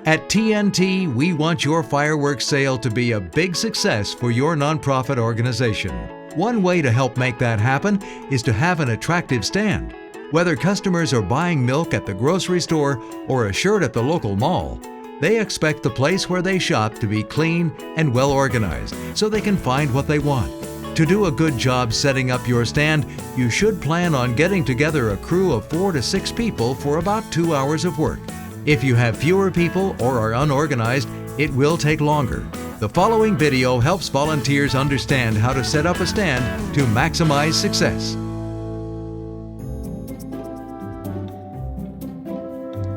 At TNT, we want your fireworks sale to be a big success for your nonprofit organization. One way to help make that happen is to have an attractive stand. Whether customers are buying milk at the grocery store or a shirt at the local mall, they expect the place where they shop to be clean and well organized so they can find what they want. To do a good job setting up your stand, you should plan on getting together a crew of 4 to 6 people for about 2 hours of work. If you have fewer people or are unorganized, it will take longer. The following video helps volunteers understand how to set up a stand to maximize success.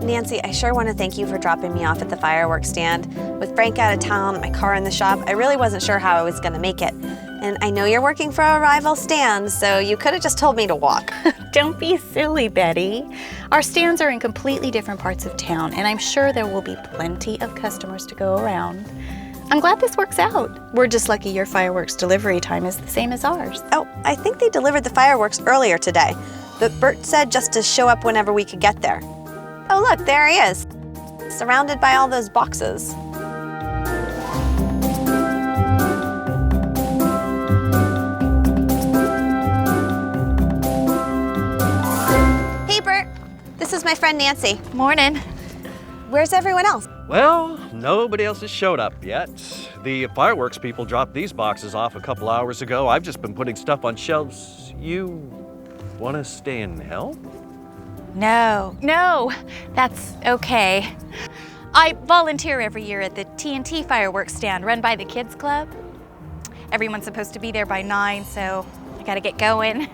Nancy, I sure want to thank you for dropping me off at the fireworks stand. With Frank out of town, my car in the shop, I really wasn't sure how I was going to make it. And I know you're working for a rival stand, so you could have just told me to walk. Don't be silly, Betty. Our stands are in completely different parts of town, and I'm sure there will be plenty of customers to go around. I'm glad this works out. We're just lucky your fireworks delivery time is the same as ours. Oh, I think they delivered the fireworks earlier today, but Bert said just to show up whenever we could get there. Oh look, there he is, surrounded by all those boxes. Hey Bert, this is my friend Nancy. Morning. Where's everyone else? Well, nobody else has showed up yet. The fireworks people dropped these boxes off a couple hours ago. I've just been putting stuff on shelves. You want to stay and help? No, that's okay. I volunteer every year at the TNT fireworks stand run by the kids club. Everyone's supposed to be there by 9, so I gotta get going.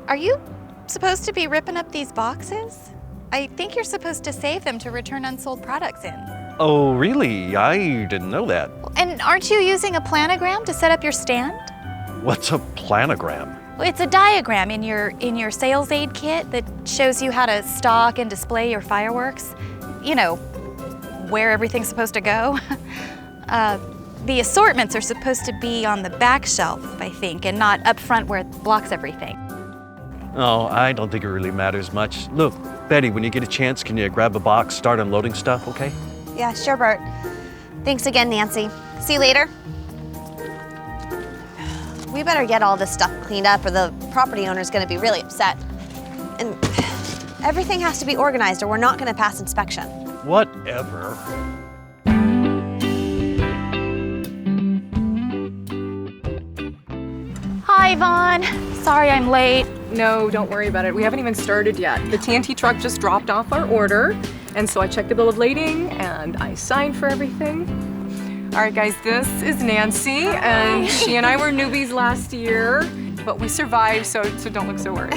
Are you supposed to be ripping up these boxes? I think you're supposed to save them to return unsold products in. Oh, really? I didn't know that. And aren't you using a planogram to set up your stand? What's a planogram? It's a diagram in your sales aid kit that shows you how to stock and display your fireworks. You know, where everything's supposed to go. The assortments are supposed to be on the back shelf, I think, and not up front where it blocks everything. Oh, I don't think it really matters much. Look, Betty, when you get a chance, can you grab a box, start unloading stuff, okay? Yeah, sure, Bert. Thanks again, Nancy. See you later. We better get all this stuff cleaned up or the property owner's gonna be really upset. And everything has to be organized or we're not gonna pass inspection. Whatever. Hi, Vaughn. Sorry I'm late. No, don't worry about it. We haven't even started yet. The TNT truck just dropped off our order, and so I checked the bill of lading and I signed for everything. All right, guys, this is Nancy, and she and I were newbies last year, but we survived, so don't look so worried.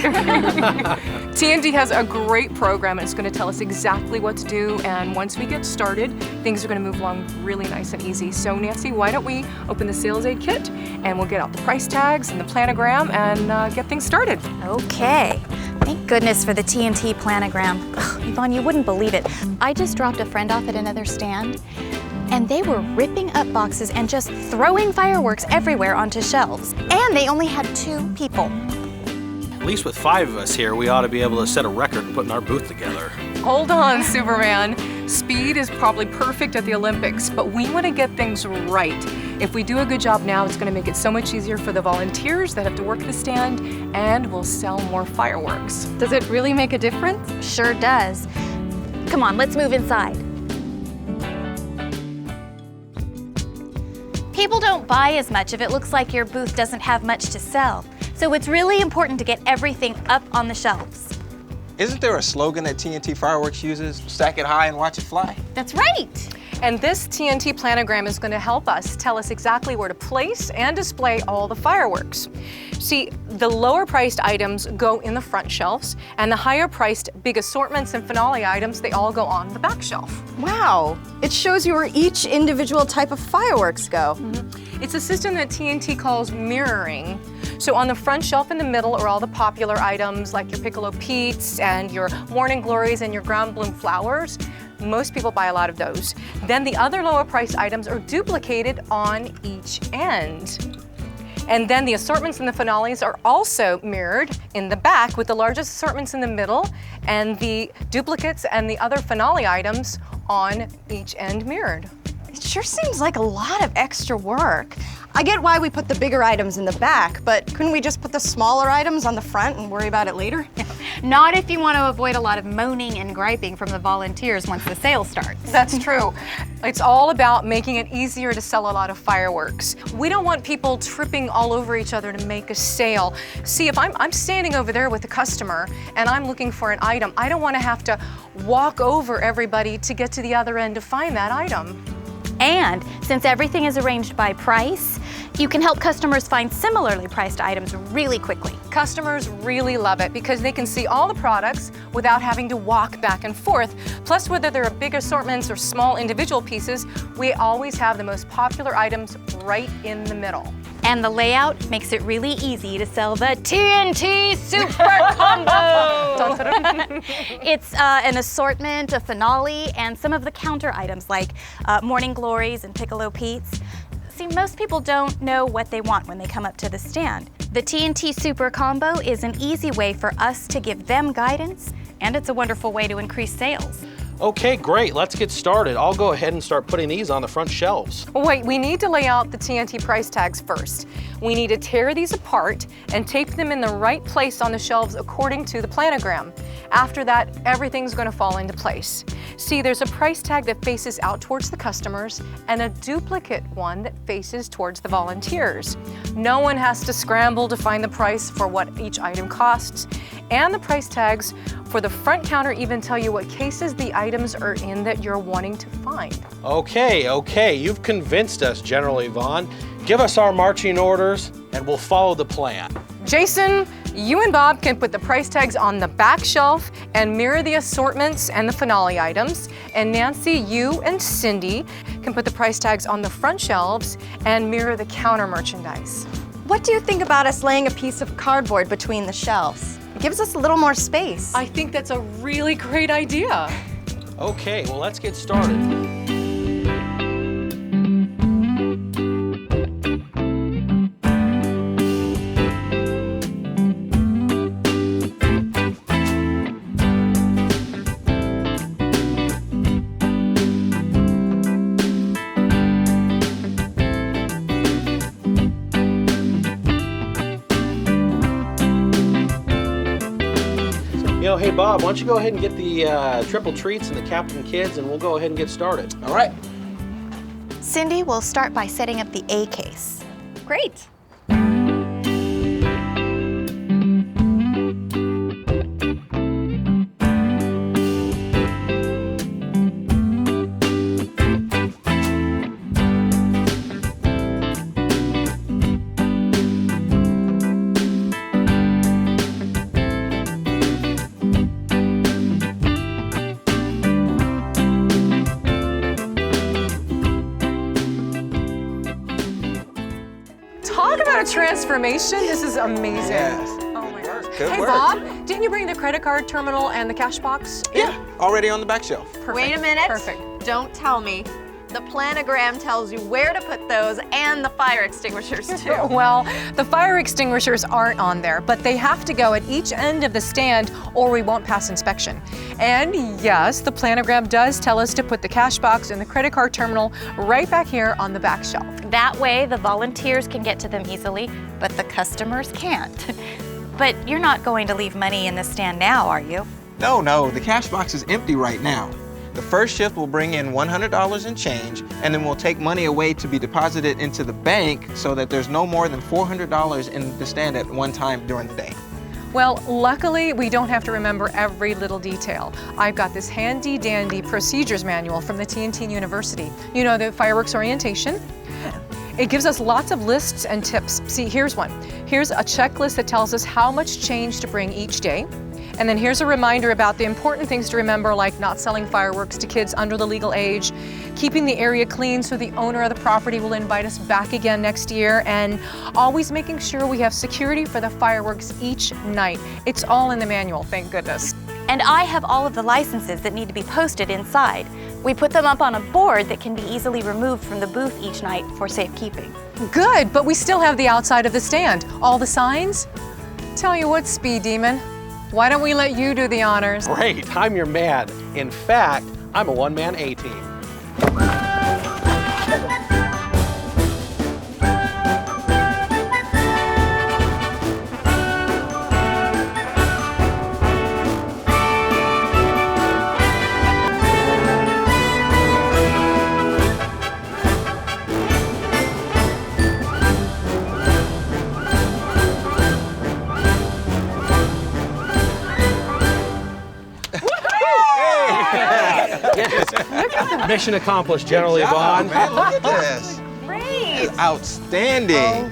TNT has a great program, and it's going to tell us exactly what to do, and once we get started, things are going to move along really nice and easy. So, Nancy, why don't we open the sales aid kit, and we'll get out the price tags and the planogram and get things started. Okay. Thank goodness for the TNT planogram. Ugh, Yvonne, you wouldn't believe it. I just dropped a friend off at another stand, and they were ripping up boxes and just throwing fireworks everywhere onto shelves. And they only had 2 people. At least with 5 of us here, we ought to be able to set a record in putting our booth together. Hold on, Superman. Speed is probably perfect at the Olympics, but we want to get things right. If we do a good job now, it's going to make it so much easier for the volunteers that have to work the stand, and we'll sell more fireworks. Does it really make a difference? Sure does. Come on, let's move inside. People don't buy as much if it looks like your booth doesn't have much to sell. So it's really important to get everything up on the shelves. Isn't there a slogan that TNT Fireworks uses? Stack it high and watch it fly. That's right. And this TNT planogram is going to help us tell us exactly where to place and display all the fireworks. See, the lower priced items go in the front shelves, and the higher priced big assortments and finale items, they all go on the back shelf. Wow, it shows you where each individual type of fireworks go. Mm-hmm. It's a system that TNT calls mirroring. So on the front shelf in the middle are all the popular items like your Piccolo Petes and your Morning Glories and your Ground Bloom Flowers. Most people buy a lot of those. Then the other lower priced items are duplicated on each end. And then the assortments and the finales are also mirrored in the back with the largest assortments in the middle and the duplicates and the other finale items on each end mirrored. It sure seems like a lot of extra work. I get why we put the bigger items in the back, but couldn't we just put the smaller items on the front and worry about it later? Not if you want to avoid a lot of moaning and griping from the volunteers once the sale starts. That's true. It's all about making it easier to sell a lot of fireworks. We don't want people tripping all over each other to make a sale. See, if I'm standing over there with a customer and I'm looking for an item, I don't want to have to walk over everybody to get to the other end to find that item. And since everything is arranged by price, you can help customers find similarly priced items really quickly. Customers really love it because they can see all the products without having to walk back and forth. Plus, whether they're big assortments or small individual pieces, we always have the most popular items right in the middle. And the layout makes it really easy to sell the TNT Super Combo. It's an assortment, a finale, and some of the counter items like Morning Glories and Piccolo Pete's. See, most people don't know what they want when they come up to the stand. The TNT Super Combo is an easy way for us to give them guidance, and it's a wonderful way to increase sales. Okay, great. Let's get started. I'll go ahead and start putting these on the front shelves. Wait, we need to lay out the TNT price tags first. We need to tear these apart and tape them in the right place on the shelves according to the planogram. After that, everything's going to fall into place. See, there's a price tag that faces out towards the customers and a duplicate one that faces towards the volunteers. No one has to scramble to find the price for what each item costs, and the price tags for the front counter even tell you what cases the items are in that you're wanting to find. Okay, you've convinced us, General Yvonne. Give us our marching orders and we'll follow the plan. Jason, you and Bob can put the price tags on the back shelf and mirror the assortments and the finale items. And Nancy, you and Cindy can put the price tags on the front shelves and mirror the counter merchandise. What do you think about us laying a piece of cardboard between the shelves? It gives us a little more space. I think that's a really great idea. Okay, well, let's get started. Hey Bob, why don't you go ahead and get the triple treats and the Captain Kids and we'll go ahead and get started. All right. Cindy will start by setting up the A case. Great. Talk about a transformation. This is amazing. Yes. Oh my gosh. Good Hey work. Bob, didn't you bring the credit card terminal and the cash box? Yeah, already on the back shelf. Perfect. Wait a minute. Perfect. Don't tell me. The planogram tells you where to put those and the fire extinguishers too. Well, the fire extinguishers aren't on there, but they have to go at each end of the stand or we won't pass inspection. And yes, the planogram does tell us to put the cash box and the credit card terminal right back here on the back shelf. That way, the volunteers can get to them easily, but the customers can't. But you're not going to leave money in the stand now, are you? No, the cash box is empty right now. The first shift will bring in $100 in change, and then we'll take money away to be deposited into the bank so that there's no more than $400 in the stand at one time during the day. Well, luckily, we don't have to remember every little detail. I've got this handy dandy procedures manual from the TNT University. You know, the fireworks orientation. It gives us lots of lists and tips. See, here's one. Here's a checklist that tells us how much change to bring each day. And then here's a reminder about the important things to remember, like not selling fireworks to kids under the legal age, keeping the area clean so the owner of the property will invite us back again next year, and always making sure we have security for the fireworks each night. It's all in the manual, thank goodness. And I have all of the licenses that need to be posted inside. We put them up on a board that can be easily removed from the booth each night for safekeeping. Good, but we still have the outside of the stand. All the signs? Tell you what, Speed Demon, why don't we let you do the honors? Great, I'm your man. In fact, I'm a one-man A-team. Mission accomplished, General Yvonne. Man, look at this. Great. Outstanding.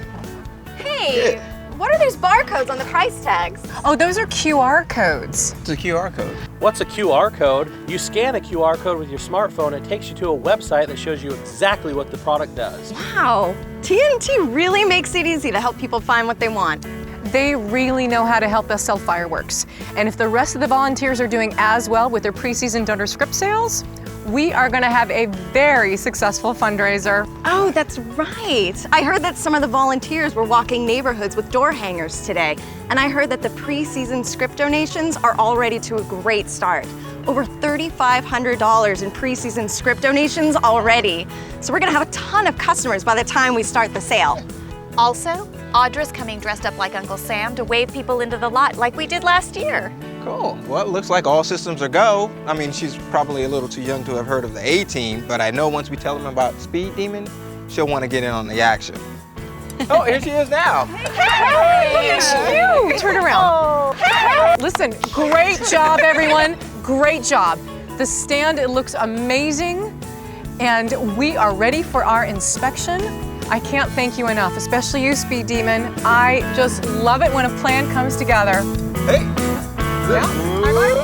Hey, what are these barcodes on the price tags? Oh, those are QR codes. It's a QR code. What's a QR code? You scan a QR code with your smartphone, it takes you to a website that shows you exactly what the product does. Wow, TNT really makes it easy to help people find what they want. They really know how to help us sell fireworks. And if the rest of the volunteers are doing as well with their preseason donor script sales, we are gonna have a very successful fundraiser. Oh, that's right. I heard that some of the volunteers were walking neighborhoods with door hangers today. And I heard that the pre-season script donations are already to a great start. Over $3,500 in pre-season script donations already. So we're gonna have a ton of customers by the time we start the sale. Also, Audra's coming dressed up like Uncle Sam to wave people into the lot like we did last year. Cool. Well, it looks like all systems are go. I mean, she's probably a little too young to have heard of the A-Team, but I know once we tell them about Speed Demon, she'll want to get in on the action. Oh, here she is now. Hey, you! Turn around. Listen, great job, everyone. Great job. The stand, it looks amazing. And we are ready for our inspection. I can't thank you enough, especially you, Speed Demon. I just love it when a plan comes together. Hey. Yeah, bye-bye.